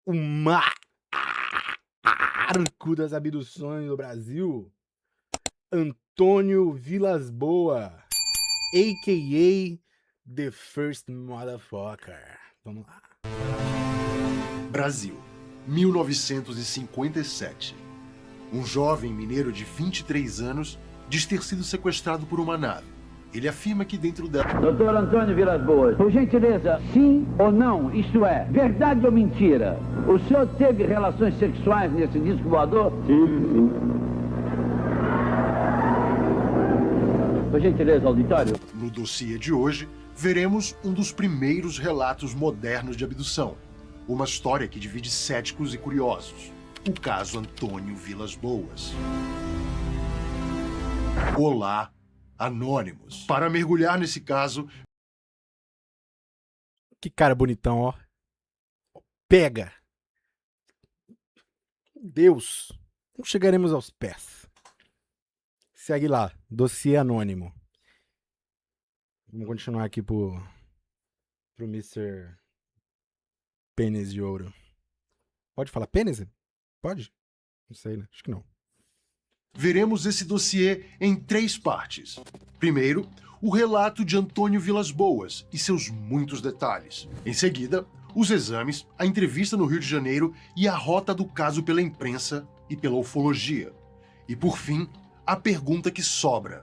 o marco das abduções do Brasil, Antônio Vilas Boas, a.k.a. The First Motherfucker. Vamos lá. Brasil, 1957. Um jovem mineiro de 23 anos diz ter sido sequestrado por uma nave. Ele afirma que dentro dela... Doutor Antônio Vilas Boas, por gentileza, sim ou não, isto é, verdade ou mentira? O senhor teve relações sexuais nesse disco voador? Sim. Por gentileza, auditório. No dossiê de hoje, veremos um dos primeiros relatos modernos de abdução. Uma história que divide céticos e curiosos. O caso Antônio Vilas Boas. Olá, Anônimos. Para mergulhar nesse caso... Que cara bonitão, ó. Pega. Deus. Não chegaremos aos pés. Segue lá. Dossiê anônimo. Vamos continuar aqui pro Mr. Pênis de Ouro. Pode falar pênis? Pode? Não sei, né? Acho que não. Veremos esse dossiê em 3 partes. Primeiro, o relato de Antônio Vilas Boas e seus muitos detalhes. Em seguida, os exames, a entrevista no Rio de Janeiro e a rota do caso pela imprensa e pela ufologia. E por fim, a pergunta que sobra.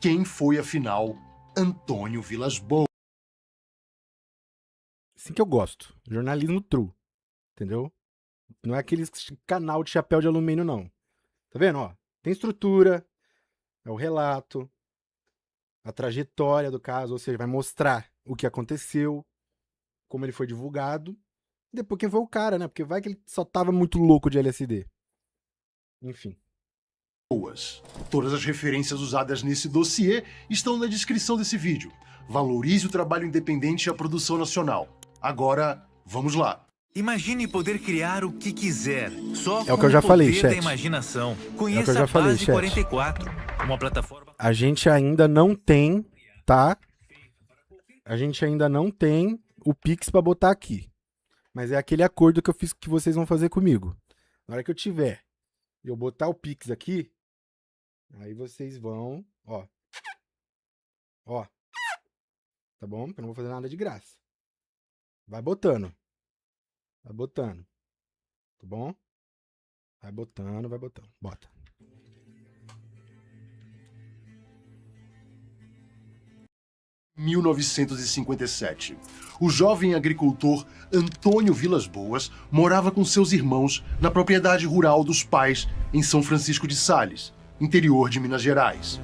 Quem foi, afinal, Antônio Vilas Boas? Assim que eu gosto. Jornalismo true. Entendeu? Não é aquele canal de chapéu de alumínio, não. Tá vendo, ó? Tem estrutura, é o relato, a trajetória do caso, ou seja, vai mostrar o que aconteceu, como ele foi divulgado, e depois quem foi o cara, né? Porque vai que ele só tava muito louco de LSD. Enfim. Todas as referências usadas nesse dossiê estão na descrição desse vídeo. Valorize o trabalho independente e a produção nacional. Agora, vamos lá. Imagine poder criar o que quiser, só É o que eu já falei, chat. da imaginação. Conheça É o que eu já a falei, Base chat. 44, uma plataforma... A gente ainda não tem, tá? A gente ainda não tem o Pix pra botar aqui. Mas é aquele acordo que eu fiz que vocês vão fazer comigo. Na hora que eu tiver e eu botar o Pix aqui, aí vocês vão, ó. Ó. Tá bom? Eu não vou fazer nada de graça. Vai botando. Vai botando. Tá bom? Vai botando, vai botando. Bota. Em 1957. O jovem agricultor Antônio Vilas Boas morava com seus irmãos na propriedade rural dos pais em São Francisco de Sales, interior de Minas Gerais.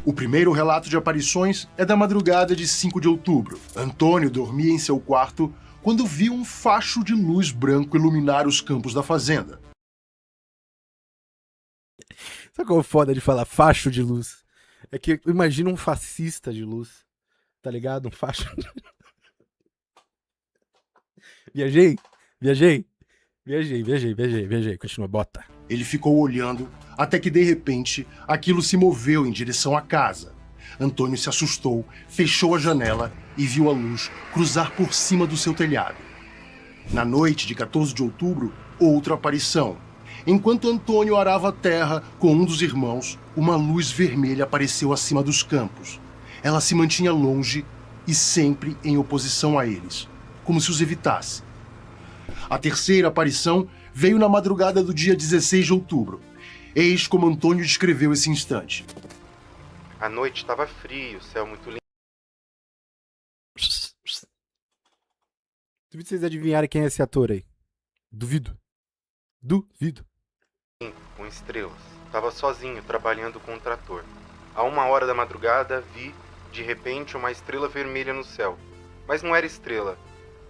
O primeiro relato de aparições é da madrugada de 5 de outubro. Antônio dormia em seu quarto quando viu um facho de luz branco iluminar os campos da fazenda. Sabe qual é o foda de falar facho de luz? É que imagina um fascista de luz. Tá ligado? Um facho. Viajei? Viajei. Continua, bota. Ele ficou olhando até que, de repente, aquilo se moveu em direção à casa. Antônio se assustou, fechou a janela e viu a luz cruzar por cima do seu telhado. Na noite de 14 de outubro, outra aparição. Enquanto Antônio arava a terra com um dos irmãos, uma luz vermelha apareceu acima dos campos. Ela se mantinha longe e sempre em oposição a eles, como se os evitasse. A terceira aparição veio na madrugada do dia 16 de outubro. Eis como Antônio descreveu esse instante. A noite estava fria, o céu muito limpo. Duvido vocês adivinharem quem é esse ator aí. Duvido. Com estrelas. Estava sozinho, trabalhando com um trator. A 1h da madrugada, vi, de repente, uma estrela vermelha no céu. Mas não era estrela.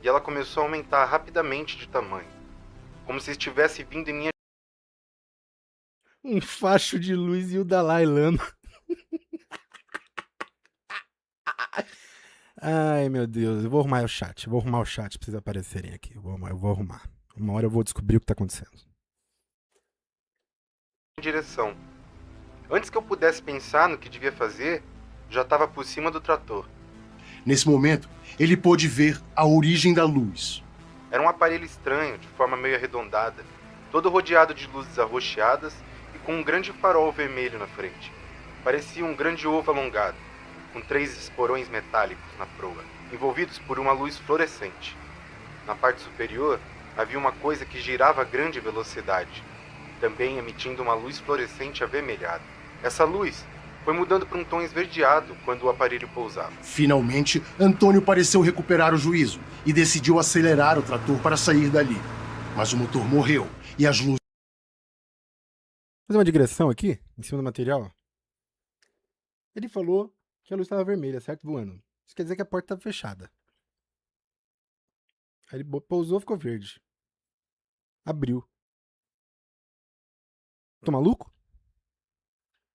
E ela começou a aumentar rapidamente de tamanho. Como se estivesse vindo em minha... Um facho de luz e o Dalai Lama. Ai, meu Deus. Eu vou arrumar o chat. Vou arrumar o chat pra vocês aparecerem aqui. Eu vou arrumar. Uma hora eu vou descobrir o que tá acontecendo. direção. Antes que eu pudesse pensar no que devia fazer, já estava por cima do trator. Nesse momento, ele pôde ver a origem da luz. Era um aparelho estranho, de forma meio arredondada, todo rodeado de luzes arroxeadas e com um grande farol vermelho na frente. Parecia um grande ovo alongado, com 3 esporões metálicos na proa, envolvidos por uma luz fluorescente. Na parte superior, havia uma coisa que girava a grande velocidade, também emitindo uma luz fluorescente avermelhada. Essa luz foi mudando para um tom esverdeado quando o aparelho pousava. Finalmente, Antônio pareceu recuperar o juízo e decidiu acelerar o trator para sair dali. Mas o motor morreu e as luzes... Vou fazer uma digressão aqui, em cima do material. Ele falou que a luz estava vermelha, certo? Voando. Isso quer dizer que a porta estava fechada. Aí ele pousou, ficou verde. Abriu. Tô maluco?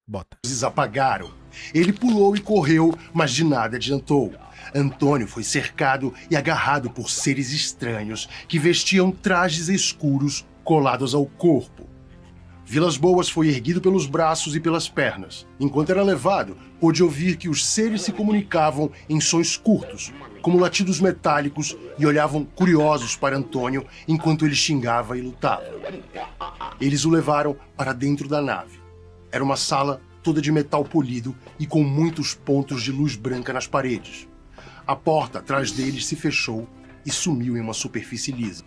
Bota. apagaram. Ele pulou e correu, mas de nada adiantou. Antônio foi cercado e agarrado por seres estranhos que vestiam trajes escuros colados ao corpo. Vilas Boas foi erguido pelos braços e pelas pernas. Enquanto era levado, pôde ouvir que os seres se comunicavam em sons curtos, como latidos metálicos, e olhavam curiosos para Antônio enquanto ele xingava e lutava. Eles o levaram para dentro da nave. Era uma sala toda de metal polido e com muitos pontos de luz branca nas paredes. A porta atrás deles se fechou e sumiu em uma superfície lisa.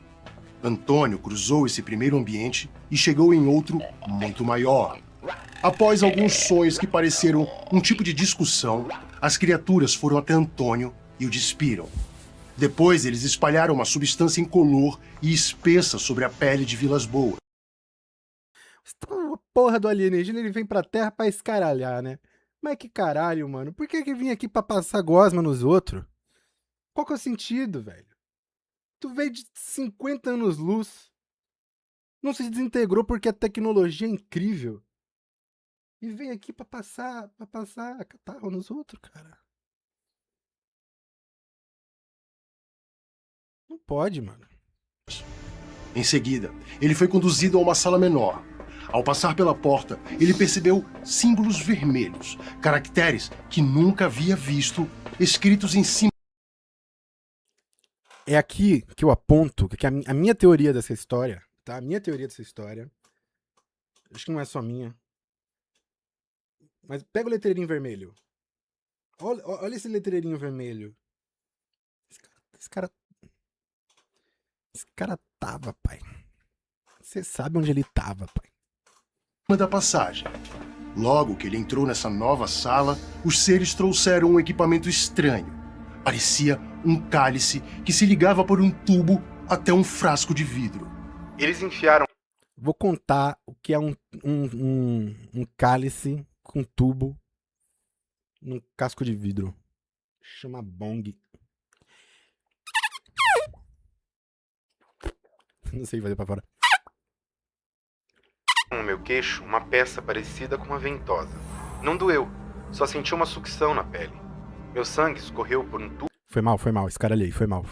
Antônio cruzou esse primeiro ambiente e chegou em outro muito maior. Após alguns sons que pareceram um tipo de discussão, as criaturas foram até Antônio e o despiram. Depois eles espalharam uma substância incolor e espessa sobre a pele de Vilas Boas. A porra do alienígena, ele vem pra Terra pra escaralhar, né? Mas que caralho, mano. Por que vim aqui pra passar gosma nos outros? Qual que é o sentido, velho? Tu veio de 50 anos-luz. Não se desintegrou porque a tecnologia é incrível. E vem aqui pra passar catarro nos outros, cara. Não pode, mano. Em seguida, ele foi conduzido a uma sala menor. Ao passar pela porta, ele percebeu símbolos vermelhos, caracteres que nunca havia visto, escritos em cima. É aqui que eu aponto que a minha teoria dessa história, tá? A minha teoria dessa história, acho que não é só minha, mas pega o letreirinho vermelho. Olha esse letreirinho vermelho. Esse cara tava, pai. Você sabe onde ele tava, pai. Da passagem. Logo que ele entrou nessa nova sala, os seres trouxeram um equipamento estranho. Parecia um cálice que se ligava por um tubo até um frasco de vidro. Eles enfiaram Vou contar o que é um cálice com tubo num casco de vidro. Chama bong. Não sei fazer pra fora. no meu queixo uma peça parecida com uma ventosa. Não doeu, só senti uma sucção na pele. Meu sangue escorreu por um tubo Foi mal, escaralhei, foi mal.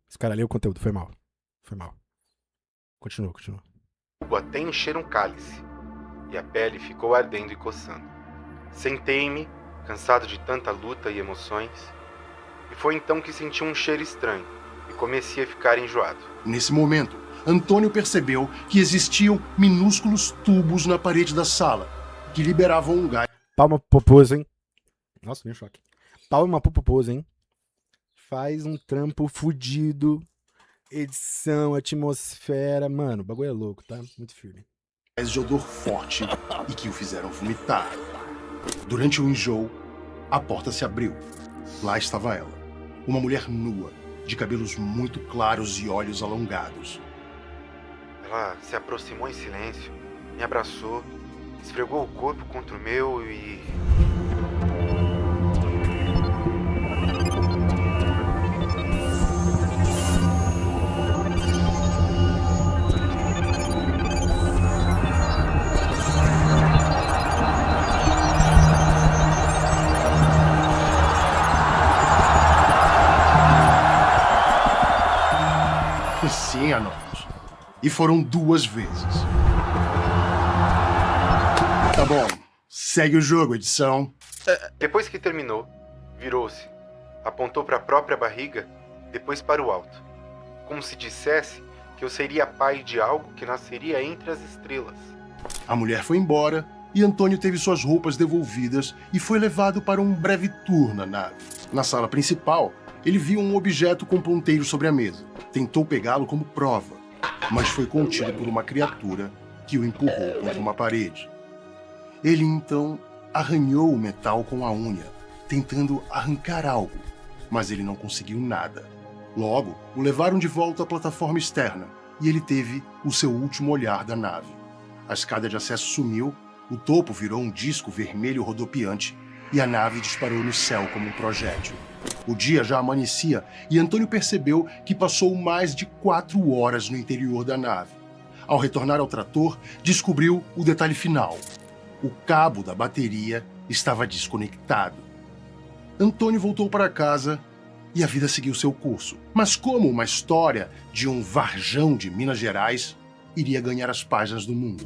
Escaralhei o conteúdo, foi mal. Continua. até encher um cálice, e a pele ficou ardendo e coçando. Sentei-me, cansado de tanta luta e emoções, e foi então que senti um cheiro estranho e comecei a ficar enjoado. Nesse momento, Antônio percebeu que existiam minúsculos tubos na parede da sala, que liberavam um gás. Palma poposo, hein? Nossa, meio choque. Palma poposo, hein? Faz um trampo fudido. Edição, atmosfera. Mano, o bagulho é louco, tá? Muito firme. De odor forte e que o fizeram vomitar. Durante o enjoo, a porta se abriu. Lá estava ela, uma mulher nua, de cabelos muito claros e olhos alongados. Ela se aproximou em silêncio, me abraçou, esfregou o corpo contra o meu e... Sim, anônimos. E foram 2 vezes. Tá bom, segue o jogo, edição. Depois que terminou, virou-se, apontou para a própria barriga, depois para o alto. como se dissesse que eu seria pai de algo que nasceria entre as estrelas. A mulher foi embora e Antônio teve suas roupas devolvidas e foi levado para um breve tour na nave. Na sala principal, ele viu um objeto com ponteiro sobre a mesa. Tentou pegá-lo como prova, mas foi contido por uma criatura que o empurrou contra uma parede. Ele então arranhou o metal com a unha, tentando arrancar algo, mas ele não conseguiu nada. Logo, o levaram de volta à plataforma externa e ele teve o seu último olhar da nave. A escada de acesso sumiu, o topo virou um disco vermelho rodopiante e a nave disparou no céu como um projétil. O dia já amanhecia e Antônio percebeu que passou mais de 4 horas no interior da nave. Ao retornar ao trator, descobriu o detalhe final. O cabo da bateria estava desconectado. Antônio voltou para casa e a vida seguiu seu curso. Mas como uma história de um varjão de Minas Gerais iria ganhar as páginas do mundo?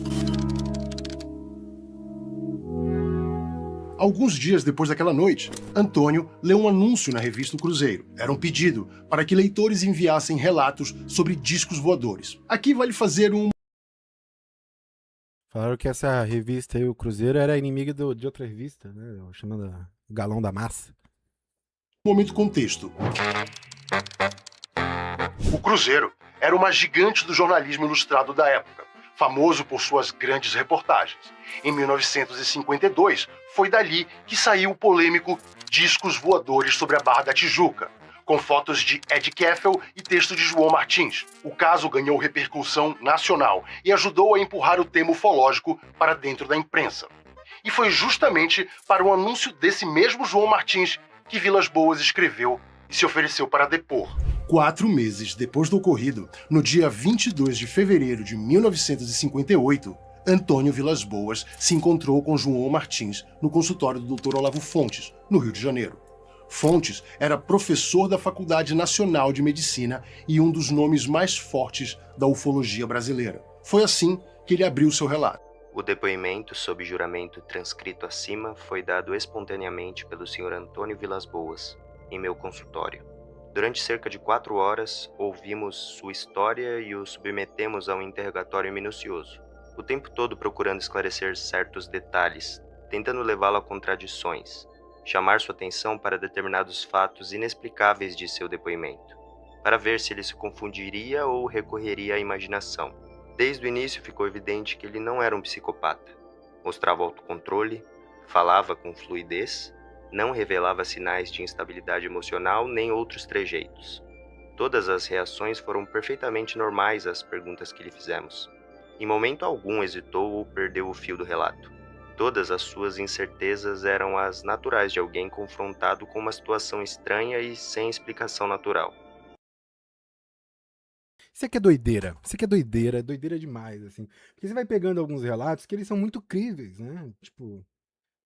Alguns dias depois daquela noite, Antônio leu um anúncio na revista O Cruzeiro. Era um pedido para que leitores enviassem relatos sobre discos voadores. Aqui vale fazer um Falaram que essa revista aí, o Cruzeiro, era inimiga de outra revista, né? Chamada Galão da Massa. momento contexto. O Cruzeiro era uma gigante do jornalismo ilustrado da época, famoso por suas grandes reportagens. Em 1952, foi dali que saiu o polêmico Discos Voadores sobre a Barra da Tijuca, com fotos de Ed Keffel e texto de João Martins. O caso ganhou repercussão nacional e ajudou a empurrar o tema ufológico para dentro da imprensa. E foi justamente para o anúncio desse mesmo João Martins que Vilas Boas escreveu e se ofereceu para depor. 4 meses depois do ocorrido, no dia 22 de fevereiro de 1958, Antônio Vilas Boas se encontrou com João Martins no consultório do Dr. Olavo Fontes, no Rio de Janeiro. Fontes era professor da Faculdade Nacional de Medicina e um dos nomes mais fortes da ufologia brasileira. Foi assim que ele abriu seu relato. O depoimento sob juramento transcrito acima foi dado espontaneamente pelo Sr. Antônio Vilas Boas, em meu consultório. Durante cerca de 4 horas, ouvimos sua história e o submetemos a um interrogatório minucioso, o tempo todo procurando esclarecer certos detalhes, tentando levá-lo a contradições, chamar sua atenção para determinados fatos inexplicáveis de seu depoimento, para ver se ele se confundiria ou recorreria à imaginação. Desde o início ficou evidente que ele não era um psicopata. Mostrava autocontrole, falava com fluidez, não revelava sinais de instabilidade emocional nem outros trejeitos. Todas as reações foram perfeitamente normais às perguntas que lhe fizemos. Em momento algum hesitou ou perdeu o fio do relato. Todas as suas incertezas eram as naturais de alguém confrontado com uma situação estranha e sem explicação natural. Isso aqui é doideira. Isso aqui é doideira demais, assim. Porque você vai pegando alguns relatos que eles são muito críveis, né? Tipo,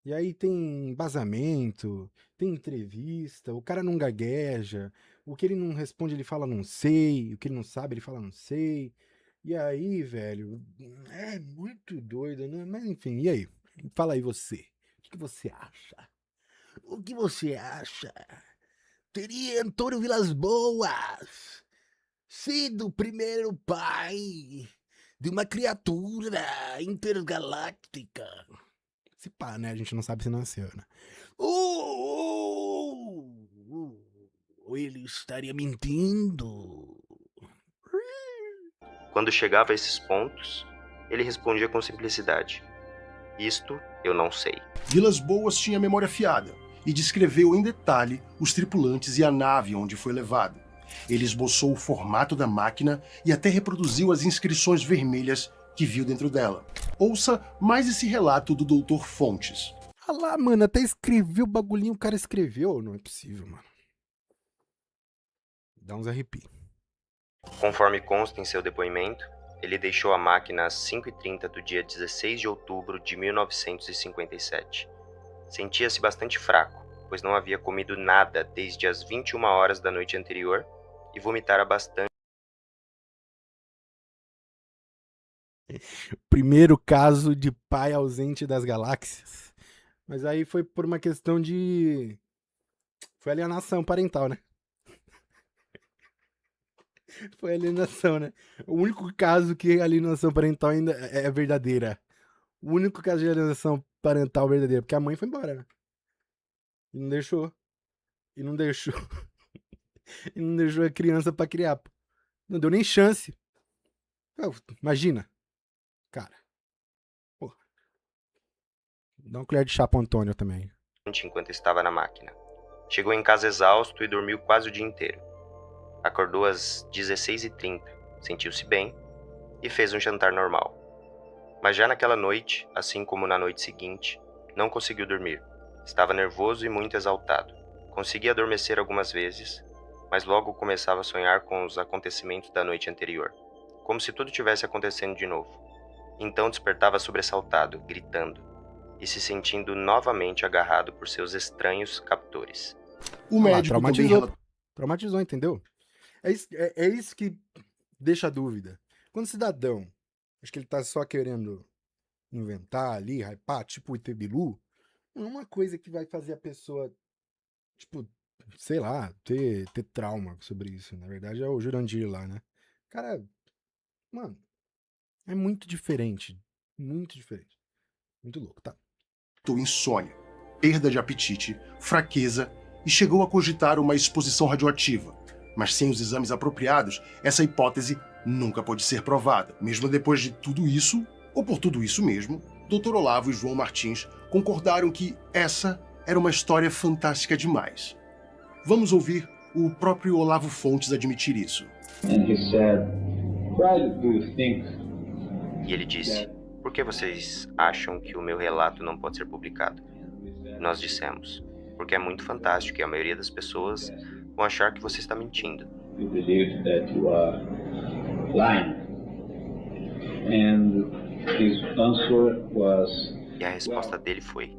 e aí tem embasamento, tem entrevista, o cara não gagueja, o que ele não responde ele fala não sei, o que ele não sabe ele fala não sei. E aí, velho, é muito doido, né? Mas enfim, e aí? Fala aí você. O que você acha? O que você acha? Teria Antônio Vilas Boas sido o primeiro pai de uma criatura intergaláctica? Se pá, né? A gente não sabe se nasceu, né? Ou ele estaria mentindo? Quando chegava a esses pontos, ele respondia com simplicidade: "Isto eu não sei." Vilas Boas tinha memória afiada e descreveu em detalhe os tripulantes e a nave onde foi levado. Ele esboçou o formato da máquina e até reproduziu as inscrições vermelhas que viu dentro dela. Ouça mais esse relato do Dr. Fontes. Ah lá, mano, até escreveu o bagulhinho, o cara escreveu. Não é possível, mano. Dá uns arrepios. Conforme consta em seu depoimento, ele deixou a máquina às 5h30 do dia 16 de outubro de 1957. Sentia-se bastante fraco, pois não havia comido nada desde as 21 horas da noite anterior e vomitara bastante. Primeiro caso de pai ausente das galáxias. Mas aí foi por uma questão de... Foi alienação parental, né? Foi alienação, né? O único caso que a alienação parental ainda é verdadeira. O único caso de alienação parental verdadeira. Porque a mãe foi embora, né? E não deixou. E não deixou. E não deixou a criança pra criar. Pô. Não deu nem chance. Imagina. Cara. Pô. Dá uma colher de chá pro Antônio também. Enquanto estava na máquina. Chegou em casa exausto e dormiu quase o dia inteiro. Acordou às 16h30, sentiu-se bem e fez um jantar normal. Mas já naquela noite, assim como na noite seguinte, não conseguiu dormir. Estava nervoso e muito exaltado. Conseguia adormecer algumas vezes, mas logo começava a sonhar com os acontecimentos da noite anterior, como se tudo tivesse acontecendo de novo. Então despertava sobressaltado, gritando, e se sentindo novamente agarrado por seus estranhos captores. O médico Traumatizou, entendeu? É isso que deixa a dúvida. Quando o cidadão, acho que ele tá só querendo inventar ali, hypar, tipo o Itebilu, não é uma coisa que vai fazer a pessoa, tipo, sei lá, ter trauma sobre isso. Na verdade é o Jurandir lá, né? Cara, mano, é muito diferente. Muito diferente. Muito louco, tá? Insônia, perda de apetite, fraqueza e chegou a cogitar uma exposição radioativa. Mas sem os exames apropriados, essa hipótese nunca pode ser provada. Mesmo depois de tudo isso, ou por tudo isso mesmo, Dr. Olavo e João Martins concordaram que essa era uma história fantástica demais. Vamos ouvir o próprio Olavo Fontes admitir isso. E ele disse, por que vocês acham que o meu relato não pode ser publicado? Nós dissemos, porque é muito fantástico e a maioria das pessoas vão achar que você está mentindo. E a resposta dele foi,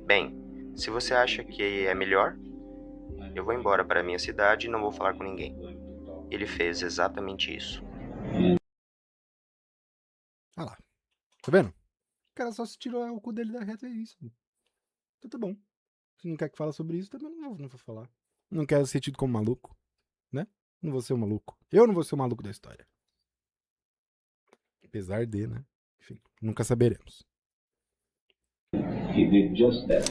bem, se você acha que é melhor, eu vou embora para a minha cidade e não vou falar com ninguém. Ele fez exatamente isso. Ah lá. Tá vendo? O cara só se tirou o cu dele da reta, é isso. Então tá bom. Se não quer que fale sobre isso, também não vou falar. Não quero ser tido como maluco, né? Não vou ser o maluco. Eu não vou ser o maluco da história. Apesar de, né? Enfim, nunca saberemos.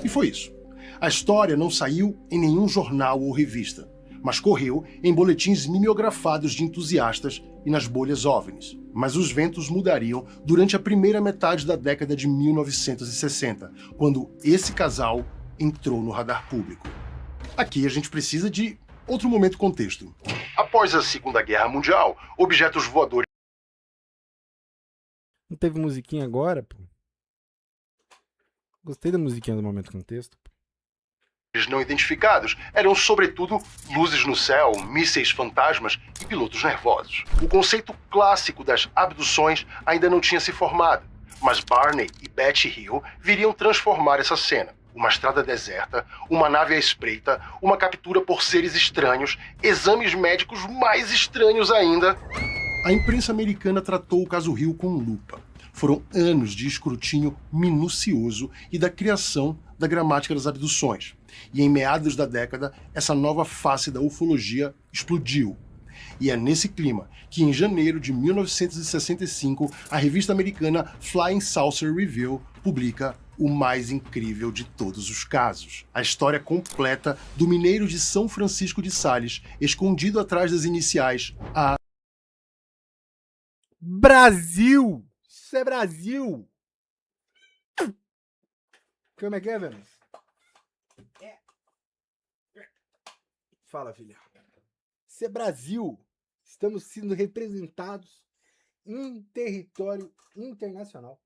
E foi isso. A história não saiu em nenhum jornal ou revista, mas correu em boletins mimeografados de entusiastas e nas bolhas OVNIs. Mas os ventos mudariam durante a primeira metade da década de 1960, quando esse casal entrou no radar público. Aqui a gente precisa de outro momento contexto. Após a Segunda Guerra Mundial, objetos voadores Não teve musiquinha agora, pô? Gostei da musiquinha do momento contexto. não identificados eram, sobretudo, luzes no céu, mísseis fantasmas e pilotos nervosos. O conceito clássico das abduções ainda não tinha se formado, mas Barney e Betty Hill viriam transformar essa cena. Uma estrada deserta, uma nave à espreita, uma captura por seres estranhos, exames médicos mais estranhos ainda. A imprensa americana tratou o caso Hill com lupa. Foram anos de escrutínio minucioso e da criação da gramática das abduções. E em meados da década, essa nova face da ufologia explodiu. E é nesse clima que, em janeiro de 1965, a revista americana Flying Saucer Review publica o mais incrível de todos os casos. A história completa do mineiro de São Francisco de Sales, escondido atrás das iniciais A. Brasil! Isso é Brasil! Como é que é, Vênus? Fala, filha. Isso é Brasil! Estamos sendo representados em território internacional.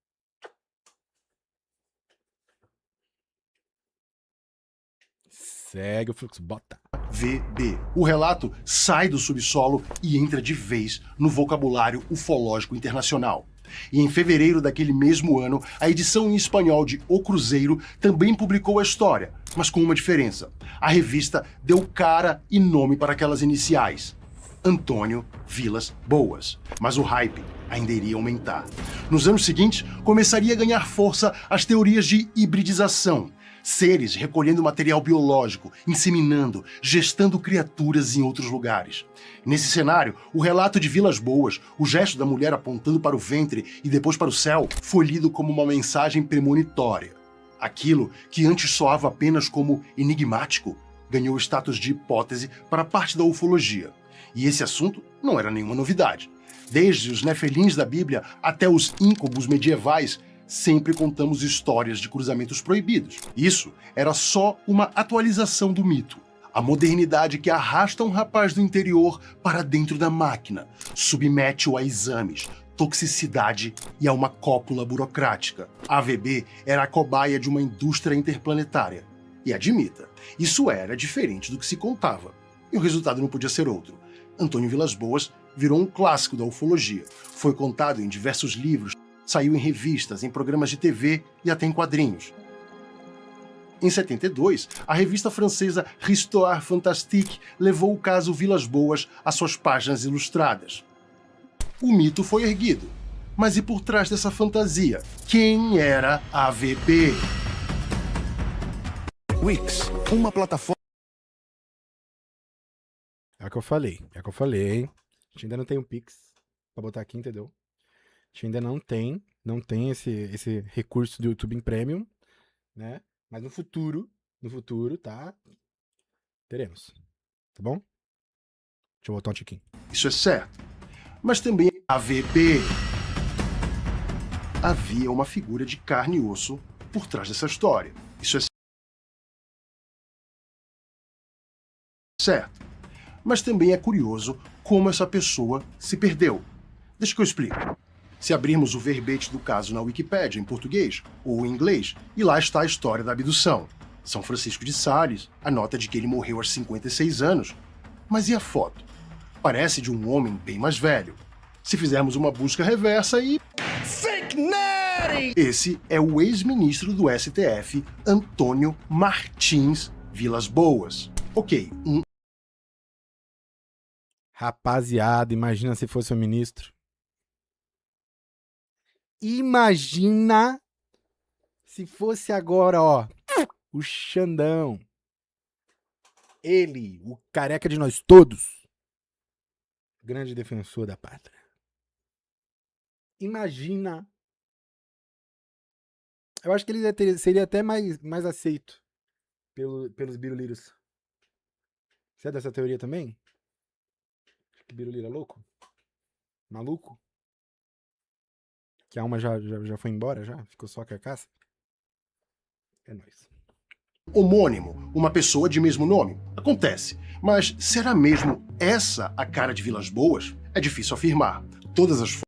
Segue o fluxo, bota. VB. O relato sai do subsolo e entra de vez no vocabulário ufológico internacional. E em fevereiro daquele mesmo ano, a edição em espanhol de O Cruzeiro também publicou a história, mas com uma diferença. A revista deu cara e nome para aquelas iniciais: Antônio Vilas Boas. Mas o hype ainda iria aumentar. Nos anos seguintes, começaria a ganhar força as teorias de hibridização. Seres recolhendo material biológico, inseminando, gestando criaturas em outros lugares. Nesse cenário, o relato de Vilas Boas, o gesto da mulher apontando para o ventre e depois para o céu, foi lido como uma mensagem premonitória. Aquilo que antes soava apenas como enigmático, ganhou o status de hipótese para parte da ufologia. E esse assunto não era nenhuma novidade. Desde os nefelins da Bíblia até os íncubos medievais, sempre contamos histórias de cruzamentos proibidos. Isso era só uma atualização do mito. A modernidade que arrasta um rapaz do interior para dentro da máquina, submete-o a exames, toxicidade e a uma cópula burocrática. A AVB era a cobaia de uma indústria interplanetária. E admita, isso era diferente do que se contava. E o resultado não podia ser outro. Antônio Vilas Boas virou um clássico da ufologia. Foi contado em diversos livros, saiu em revistas, em programas de TV e até em quadrinhos. Em 72, a revista francesa Histoire Fantastique levou o caso Vilas Boas às suas páginas ilustradas. O mito foi erguido. Mas e por trás dessa fantasia? Quem era a AVB? Wix, uma plataforma... É o que eu falei, hein? A gente ainda não tem um Pix pra botar aqui, entendeu? A gente ainda não tem esse recurso do YouTube em Premium, né? Mas no futuro, tá? Teremos. Tá bom? Deixa eu botar um tiquinho. Isso é certo. Mas também a AVB. Havia uma figura de carne e osso por trás dessa história. Isso é certo. Mas também é curioso como essa pessoa se perdeu. Deixa que eu explico. Se abrirmos o verbete do caso na Wikipédia, em português ou em inglês, e lá está a história da abdução. São Francisco de Sales, a nota de que ele morreu aos 56 anos. Mas e a foto? Parece de um homem bem mais velho. Se fizermos uma busca reversa e... Fake Nerd! Esse é o ex-ministro do STF, Antônio Martins Vilas Boas. Ok, Rapaziada, imagina se fosse o ministro. Imagina se fosse agora, ó, o Xandão. Ele, o careca de nós todos. Grande defensor da pátria. Imagina. Eu acho que ele seria até mais aceito pelos biruliros. Você é dessa teoria também? Que biruliro é louco? Maluco? Que a alma já foi embora, já? Ficou só a carcaça? É nóis. Homônimo, uma pessoa de mesmo nome. Acontece. Mas será mesmo essa a cara de Vilas Boas? É difícil afirmar. Todas as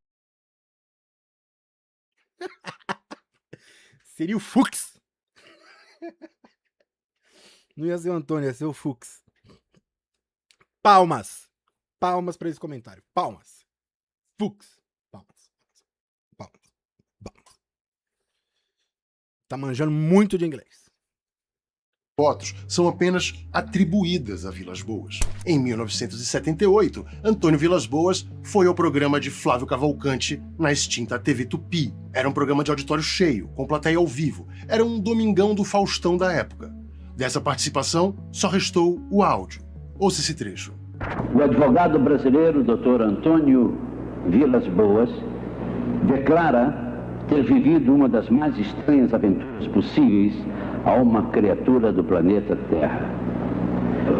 Seria o Fux. Não ia ser o Antônio, ia ser o Fux. Palmas. Palmas pra esse comentário. Palmas. Fux. Palmas. Tá manjando muito de inglês. fotos são apenas atribuídas a Vilas Boas. Em 1978, Antônio Vilas Boas foi ao programa de Flávio Cavalcante na extinta TV Tupi. Era um programa de auditório cheio, com plateia ao vivo. Era um domingão do Faustão da época. Dessa participação, só restou o áudio. Ouça esse trecho. O advogado brasileiro, Dr. Antônio Vilas Boas, declara ter vivido uma das mais estranhas aventuras possíveis a uma criatura do planeta Terra.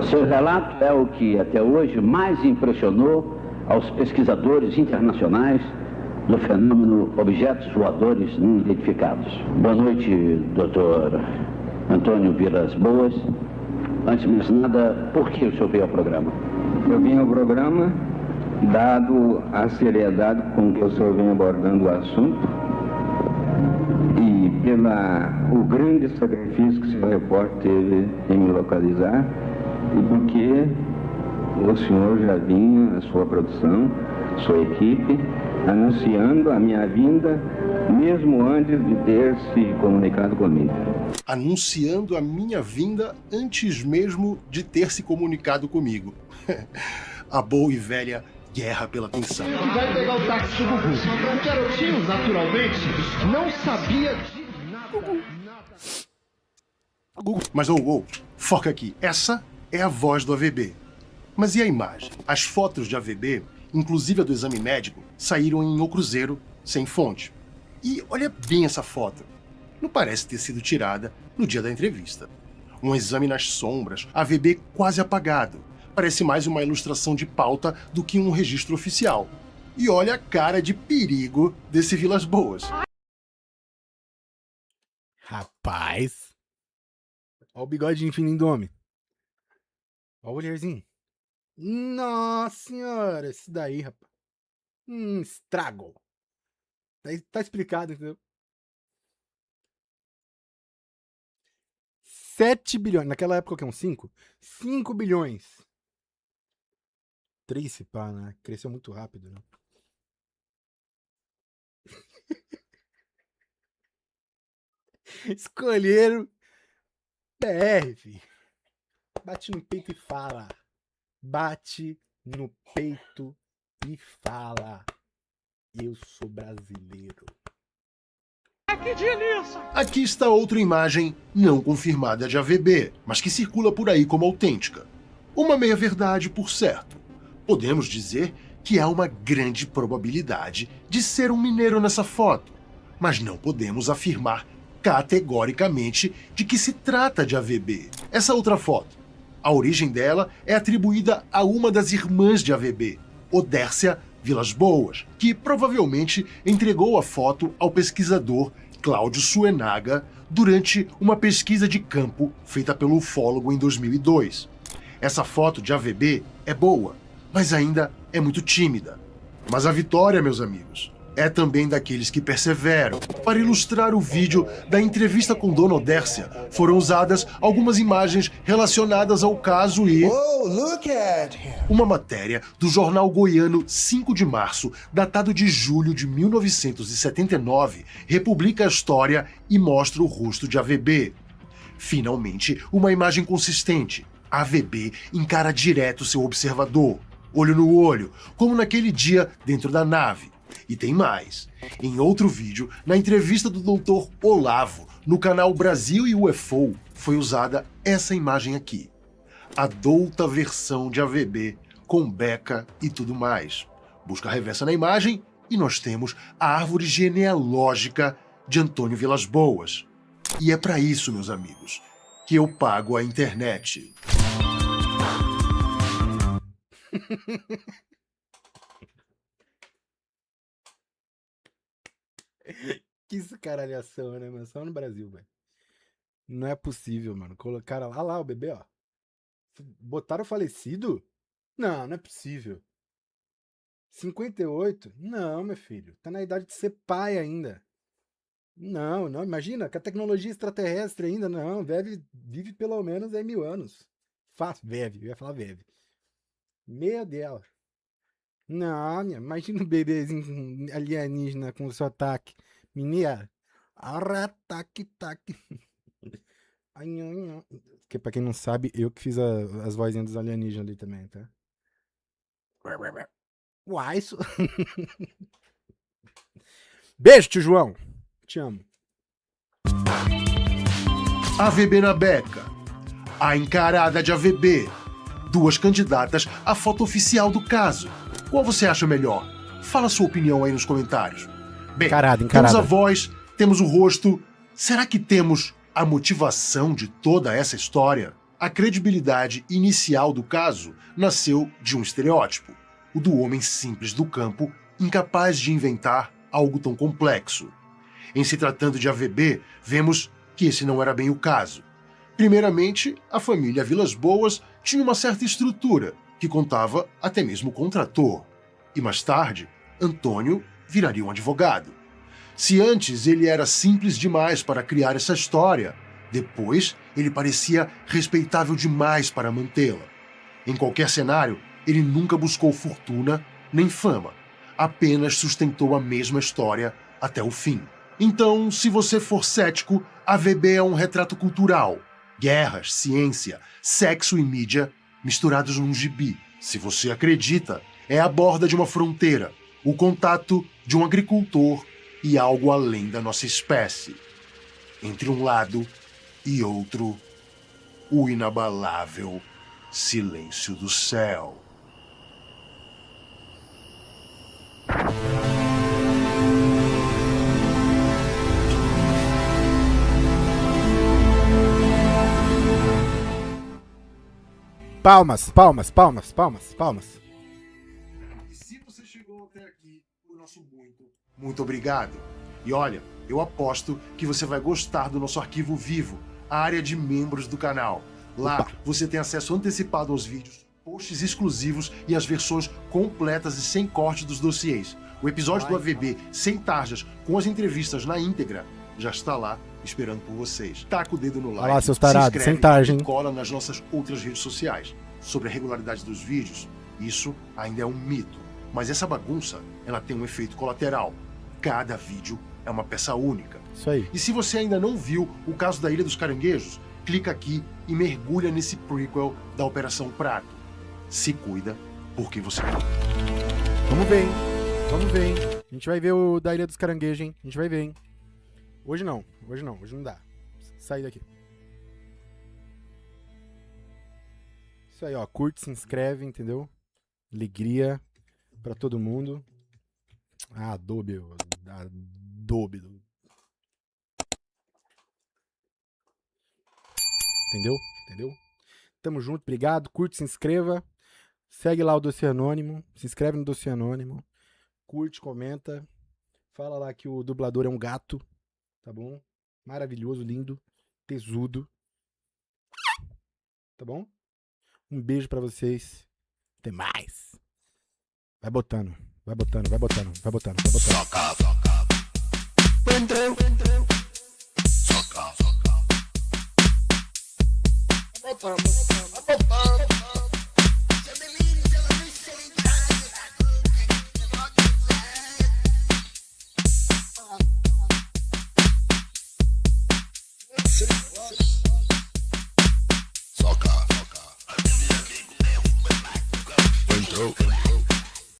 Seu relato é o que até hoje mais impressionou aos pesquisadores internacionais do fenômeno objetos voadores não identificados. Boa noite, Dr. Antônio Vilas Boas. Antes de mais nada, por que o senhor veio ao programa? Eu vim ao programa, dado a seriedade com que o senhor vem abordando o assunto e pelo grande sacrifício que o senhor repórter teve em me localizar e porque o senhor já vinha, a sua produção, sua equipe, anunciando a minha vinda mesmo antes de ter se comunicado comigo. Anunciando a minha vinda antes mesmo de ter se comunicado comigo. A boa e velha guerra pela atenção. Vai pegar o táxi do Gugu. O garotinho, naturalmente, não sabia de nada. Mas, foca aqui. Essa é a voz do AVB. Mas e a imagem? As fotos de AVB, inclusive a do exame médico, saíram em O Cruzeiro, sem fonte. E olha bem essa foto. Não parece ter sido tirada no dia da entrevista. Um exame nas sombras, AVB quase apagado. Parece mais uma ilustração de pauta do que um registro oficial. E olha a cara de perigo desse Vilas Boas. Rapaz. Olha o bigodinho fininho do homem. Olha o olharzinho. Nossa senhora, esse daí, rapaz. Estrago. Tá explicado, entendeu? 7 bilhões. Naquela época, o que é um 5? 5 bilhões. 3 se pá, né? Cresceu muito rápido, né? Escolheram PR, filho. Bate no peito e fala. Bate no peito e fala. Eu sou brasileiro. Que delícia! Aqui está outra imagem não confirmada de AVB, mas que circula por aí como autêntica. Uma meia-verdade, por certo. Podemos dizer que há uma grande probabilidade de ser um mineiro nessa foto, mas não podemos afirmar categoricamente de que se trata de AVB. Essa outra foto, a origem dela é atribuída a uma das irmãs de AVB, Odércia Vilas Boas, que provavelmente entregou a foto ao pesquisador Cláudio Suenaga durante uma pesquisa de campo feita pelo ufólogo em 2002. Essa foto de AVB é boa, mas ainda é muito tímida. Mas a vitória, meus amigos, é também daqueles que perseveram. Para ilustrar o vídeo da entrevista com Dona Odércia, foram usadas algumas imagens relacionadas ao caso e... uma matéria do jornal goiano 5 de março, datado de julho de 1979, republica a história e mostra o rosto de AVB. Finalmente, uma imagem consistente. AVB encara direto seu observador, olho no olho, como naquele dia dentro da nave. E tem mais. Em outro vídeo, na entrevista do Dr. Olavo, no canal Brasil e UFO, foi usada essa imagem aqui. A douta versão de AVB, com beca e tudo mais. Busca reversa na imagem e nós temos a árvore genealógica de Antônio Vilas Boas. E é para isso, meus amigos, que eu pago a internet. Que escaralhação, né, mano? Só no Brasil, velho. Não é possível, mano. Colocaram lá o bebê, ó. Botaram falecido? Não, não é possível. 58? Não, meu filho. Tá na idade de ser pai ainda. Não, imagina, com a tecnologia extraterrestre ainda, não. Vive pelo menos 10.000 anos. Fácil, eu ia falar vive. Meu Deus. Não, imagina um bebezinho alienígena com o seu ataque. Menina, ataque. Que pra quem não sabe, eu que fiz as vozinhas dos alienígenas ali também, tá? Uai, isso. Beijo, tio João. Te amo. AVB na beca. A encarada de AVB. 2 candidatas à foto oficial do caso. Qual você acha melhor? Fala sua opinião aí nos comentários. Bem, Encarada. temos a voz, temos o rosto. Será que temos a motivação de toda essa história? A credibilidade inicial do caso nasceu de um estereótipo, o do homem simples do campo, incapaz de inventar algo tão complexo. Em se tratando de AVB, vemos que esse não era bem o caso. Primeiramente, a família Vilas Boas tinha uma certa estrutura, que contava até mesmo com um trator. E mais tarde, Antônio viraria um advogado. Se antes ele era simples demais para criar essa história, depois ele parecia respeitável demais para mantê-la. Em qualquer cenário, ele nunca buscou fortuna nem fama, apenas sustentou a mesma história até o fim. Então, se você for cético, AVB é um retrato cultural. Guerras, ciência, sexo e mídia misturados num gibi. Se você acredita, é a borda de uma fronteira, o contato de um agricultor e algo além da nossa espécie. Entre um lado e outro o inabalável silêncio do céu. Palmas, palmas, palmas, palmas, palmas. E se você chegou até aqui, o nosso muito obrigado. E olha, eu aposto que você vai gostar do nosso arquivo vivo, a área de membros do canal. Lá você tem acesso antecipado aos vídeos, posts exclusivos e as versões completas e sem corte dos dossiês. O episódio do AVB sem tarjas, com as entrevistas na íntegra, já está lá esperando por vocês. Taca o dedo no like, Olha lá, seus tarados, se inscreve sem tarja, hein? e cola nas nossas outras redes sociais. Sobre a regularidade dos vídeos, isso ainda é um mito. Mas essa bagunça, ela tem um efeito colateral. Cada vídeo é uma peça única. Isso aí. E se você ainda não viu o caso da Ilha dos Caranguejos, clica aqui e mergulha nesse prequel da Operação Prato. Se cuida, porque você pode. Vamos ver, hein? Vamos ver, hein? A gente vai ver o da Ilha dos Caranguejos, hein? A gente vai ver, hein? Hoje não, hoje não dá. Sai daqui. Isso aí, ó. Curte, se inscreve, entendeu? Alegria pra todo mundo. Ah, Adobe. Adobe. Entendeu? Entendeu? Tamo junto, obrigado. Curte, se inscreva. Segue lá o Dossiê Anônimo. Se inscreve no Dossiê Anônimo. Curte, comenta. Fala lá que o dublador é um gato. Tá bom? Maravilhoso, lindo, tesudo. Tá bom? Um beijo pra vocês. Até mais. Vai botando, vai botando, vai botando, vai botando, vai botando. Soca, soca. Entrou. Soca, soca. Vai botando, vai botando. Soca, soca. Entrou.